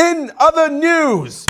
In other news,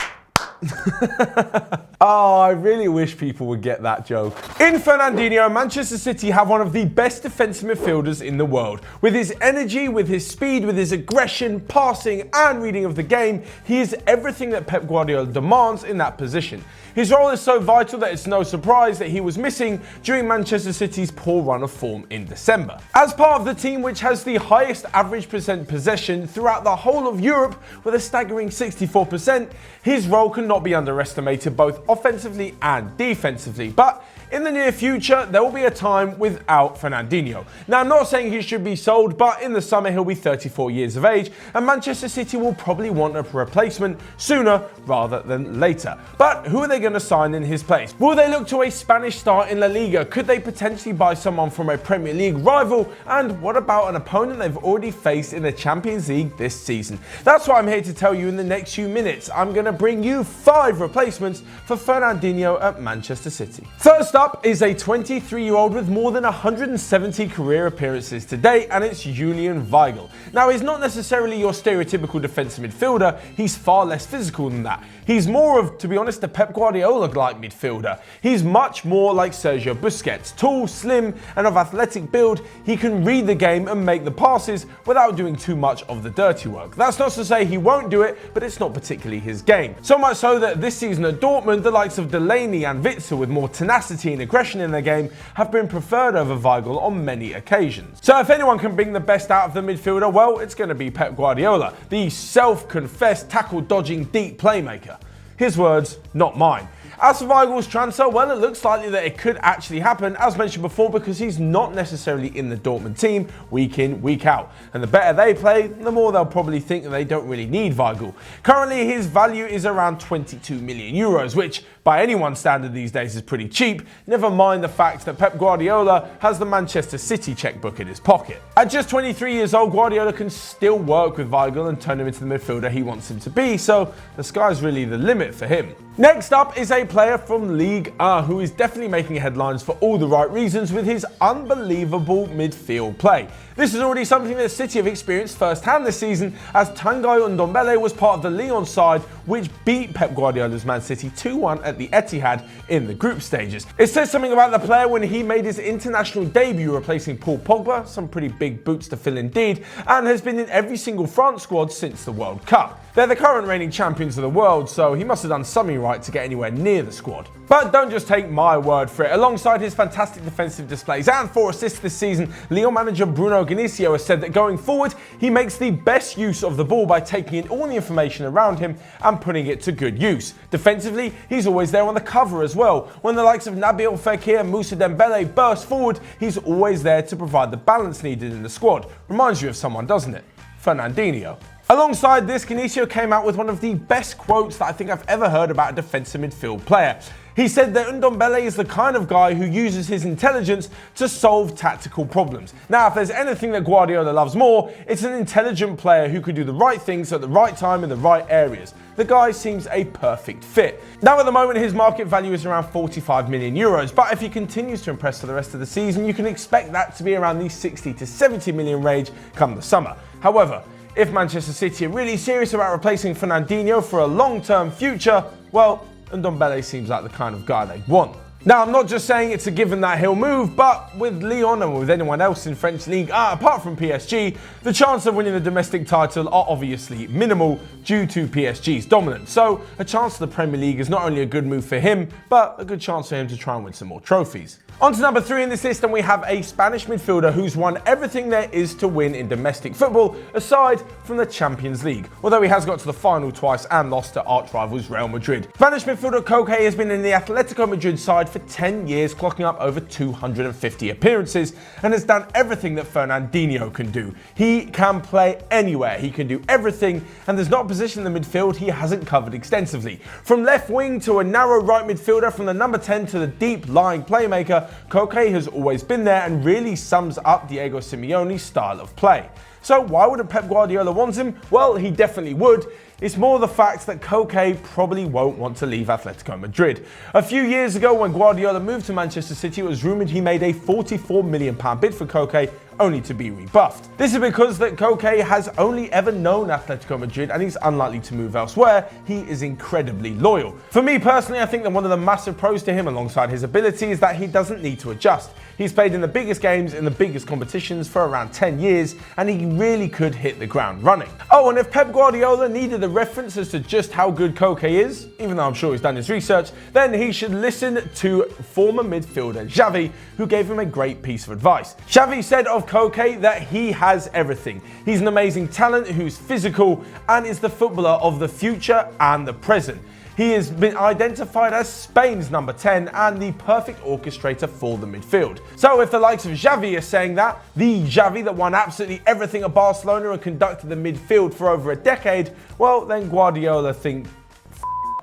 oh, I really wish people would get that joke. In Fernandinho, Manchester City have one of the best defensive midfielders in the world. With his energy, with his speed, with his aggression, passing and reading of the game, he is everything that Pep Guardiola demands in that position. His role is so vital that it's no surprise that he was missing during Manchester City's poor run of form in December. As part of the team which has the highest average percent possession throughout the whole of Europe with a staggering 64%, his role cannot be underestimated both offensively and defensively. But in the near future, there will be a time without Fernandinho. Now, I'm not saying he should be sold, but in the summer he'll be 34 years of age, and Manchester City will probably want a replacement sooner rather than later. But who are they going to sign in his place? Will they look to a Spanish star in La Liga? Could they potentially buy someone from a Premier League rival? And what about an opponent they've already faced in the Champions League this season? That's what I'm here to tell you in the next few minutes. I'm going to bring you 5 replacements for Fernandinho at Manchester City. First up is a 23-year-old with more than 170 career appearances to date, and it's Julian Weigl. Now, he's not necessarily your stereotypical defensive midfielder, he's far less physical than that. He's more of, to be honest, a Pep Guardiola-like midfielder. He's much more like Sergio Busquets, tall, slim, and of athletic build. He can read the game and make the passes without doing too much of the dirty work. That's not to say he won't do it, but it's not particularly his game. So much so that this season at Dortmund, the likes of Delaney and Witzel with more tenacity and aggression in their game have been preferred over Weigl on many occasions. So if anyone can bring the best out of the midfielder, well, it's going to be Pep Guardiola, the self-confessed tackle-dodging deep playmaker. His words, not mine. As for Weigl's transfer, well, it looks likely that it could actually happen, as mentioned before, because he's not necessarily in the Dortmund team week in, week out. And the better they play, the more they'll probably think that they don't really need Weigl. Currently, his value is around 22 million euros, which by anyone's standard these days is pretty cheap, never mind the fact that Pep Guardiola has the Manchester City checkbook in his pocket. At just 23 years old, Guardiola can still work with Weigl and turn him into the midfielder he wants him to be, so the sky's really the limit for him. Next up is a player from Ligue 1 who is definitely making headlines for all the right reasons with his unbelievable midfield play. This is already something that City have experienced firsthand this season, as Tanguy Ndombele was part of the Lyon side which beat Pep Guardiola's Man City 2-1 at the Etihad in the group stages. It says something about the player when he made his international debut replacing Paul Pogba, some pretty big boots to fill indeed, and has been in every single France squad since the World Cup. They're the current reigning champions of the world, so he must have done something right to get anywhere near the squad. But don't just take my word for it. Alongside his fantastic defensive displays and 4 assists this season, Lyon manager Bruno Genesio has said that going forward, he makes the best use of the ball by taking in all the information around him and putting it to good use. Defensively, he's always there on the cover as well. When the likes of Nabil Fekir and Moussa Dembele burst forward, he's always there to provide the balance needed in the squad. Reminds you of someone, doesn't it? Fernandinho. Alongside this, Genesio came out with one of the best quotes that I think I've ever heard about a defensive midfield player. He said that Ndombele is the kind of guy who uses his intelligence to solve tactical problems. Now, if there's anything that Guardiola loves more, it's an intelligent player who can do the right things at the right time in the right areas. The guy seems a perfect fit. Now, at the moment, his market value is around 45 million euros, but if he continues to impress for the rest of the season, you can expect that to be around the 60 to 70 million range come the summer. However, if Manchester City are really serious about replacing Fernandinho for a long-term future, well, Ndombele seems like the kind of guy they want. Now, I'm not just saying it's a given that he'll move, but with Lyon and with anyone else in French League, apart from PSG, the chance of winning the domestic title are obviously minimal due to PSG's dominance. So a chance to the Premier League is not only a good move for him, but a good chance for him to try and win some more trophies. On to number 3 in this list, and we have a Spanish midfielder who's won everything there is to win in domestic football, aside from the Champions League, although he has got to the final twice and lost to arch-rivals Real Madrid. Spanish midfielder Koke has been in the Atletico Madrid side for 10 years, clocking up over 250 appearances, and has done everything that Fernandinho can do. He can play anywhere, he can do everything, and there's not a position in the midfield he hasn't covered extensively. From left wing to a narrow right midfielder, from the number 10 to the deep lying playmaker, Koke has always been there and really sums up Diego Simeone's style of play. So why wouldn't Pep Guardiola want him? Well, he definitely would. It's more the fact that Koke probably won't want to leave Atletico Madrid. A few years ago when Guardiola moved to Manchester City, it was rumoured he made a £44 million bid for Koke, only to be rebuffed. This is because that Koke has only ever known Atletico Madrid and he's unlikely to move elsewhere. He is incredibly loyal. For me personally, I think that one of the massive pros to him alongside his ability is that he doesn't need to adjust. He's played in the biggest games in the biggest competitions for around 10 years and he really could hit the ground running. Oh, and if Pep Guardiola needed a reference as to just how good Koke is, even though I'm sure he's done his research, then he should listen to former midfielder Xavi, who gave him a great piece of advice. Xavi said of Koke that he has everything. He's an amazing talent who's physical and is the footballer of the future and the present. He has been identified as Spain's number 10 and the perfect orchestrator for the midfield. So if the likes of Xavi are saying that, the Xavi that won absolutely everything at Barcelona and conducted the midfield for over a decade, well, then Guardiola think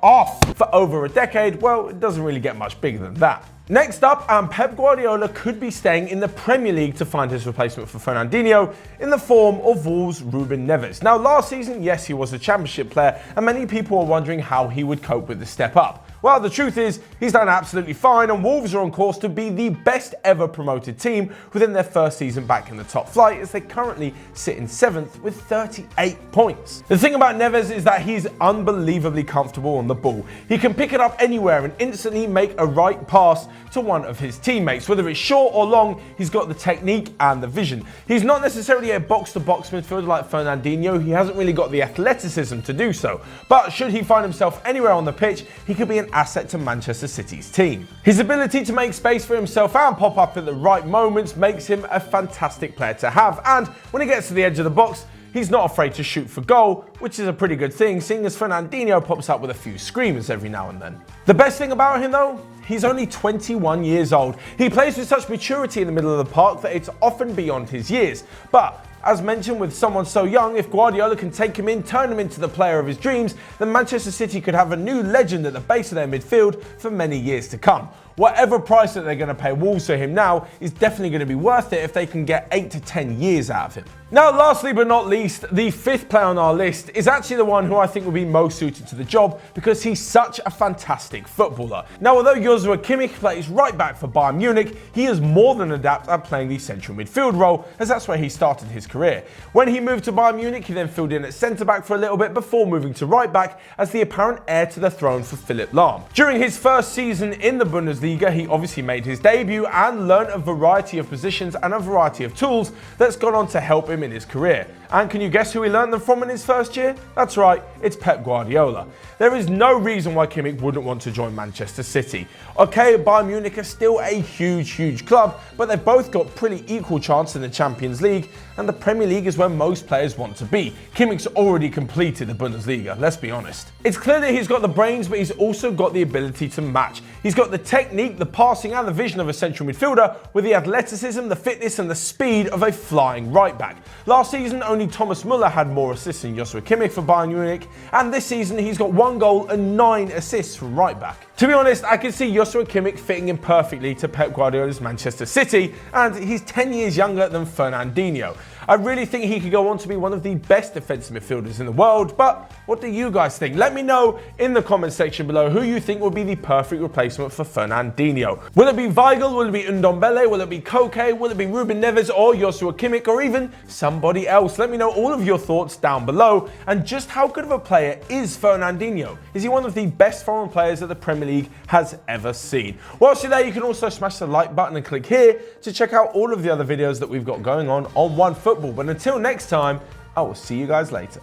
off for over a decade, well, it doesn't really get much bigger than that. Next up, Pep Guardiola could be staying in the Premier League to find his replacement for Fernandinho in the form of Wolves' Ruben Neves. Now, last season, yes, he was a championship player, and many people were wondering how he would cope with the step up. Well, the truth is, he's done absolutely fine, and Wolves are on course to be the best ever promoted team within their first season back in the top flight, as they currently sit in 7th with 38 points. The thing about Neves is that he's unbelievably comfortable on the ball. He can pick it up anywhere and instantly make a right pass to one of his teammates. Whether it's short or long, he's got the technique and the vision. He's not necessarily a box-to-box midfielder like Fernandinho. He hasn't really got the athleticism to do so. But should he find himself anywhere on the pitch, he could be an asset to Manchester City's team. His ability to make space for himself and pop up at the right moments makes him a fantastic player to have. And when he gets to the edge of the box, he's not afraid to shoot for goal, which is a pretty good thing, seeing as Fernandinho pops up with a few screamers every now and then. The best thing about him though, he's only 21 years old. He plays with such maturity in the middle of the park that it's often beyond his years. But as mentioned, with someone so young, if Guardiola can take him in, turn him into the player of his dreams, then Manchester City could have a new legend at the base of their midfield for many years to come. Whatever price that they're going to pay Wolves for him now is definitely going to be worth it if they can get 8 to 10 years out of him. Now, lastly but not least, the 5th player on our list is actually the one who I think will be most suited to the job because he's such a fantastic footballer. Now, although Joshua Kimmich plays right back for Bayern Munich, he is more than adept at playing the central midfield role, as that's where he started his career. When he moved to Bayern Munich, he then filled in at centre back for a little bit before moving to right back as the apparent heir to the throne for Philipp Lahm. During his first season in the Bundesliga, he obviously made his debut and learned a variety of positions and a variety of tools that's gone on to help him in his career. And can you guess who he learned them from in his first year? That's right, it's Pep Guardiola. There is no reason why Kimmich wouldn't want to join Manchester City. Okay, Bayern Munich are still a huge club, but they've both got pretty equal chance in the Champions League, and the Premier League is where most players want to be. Kimmich's already completed the Bundesliga, let's be honest. It's clear that he's got the brains, but he's also got the ability to match. He's got the technique, the passing and the vision of a central midfielder with the athleticism, the fitness and the speed of a flying right back. Last season, only Thomas Muller had more assists than Joshua Kimmich for Bayern Munich, and this season he's got 1 goal and 9 assists from right back. To be honest, I can see Joshua Kimmich fitting in perfectly to Pep Guardiola's Manchester City, and he's 10 years younger than Fernandinho. I really think he could go on to be one of the best defensive midfielders in the world, but what do you guys think? Let me know in the comment section below who you think would be the perfect replacement for Fernandinho. Will it be Weigl? Will it be Ndombele? Will it be Koke? Will it be Ruben Neves or Joshua Kimmich or even somebody else? Let me know all of your thoughts down below, and just how good of a player is Fernandinho? Is he one of the best foreign players that the Premier League has ever seen? Whilst you're there, you can also smash the like button and click here to check out all of the other videos that we've got going on Onefootball. But until next time, I will see you guys later.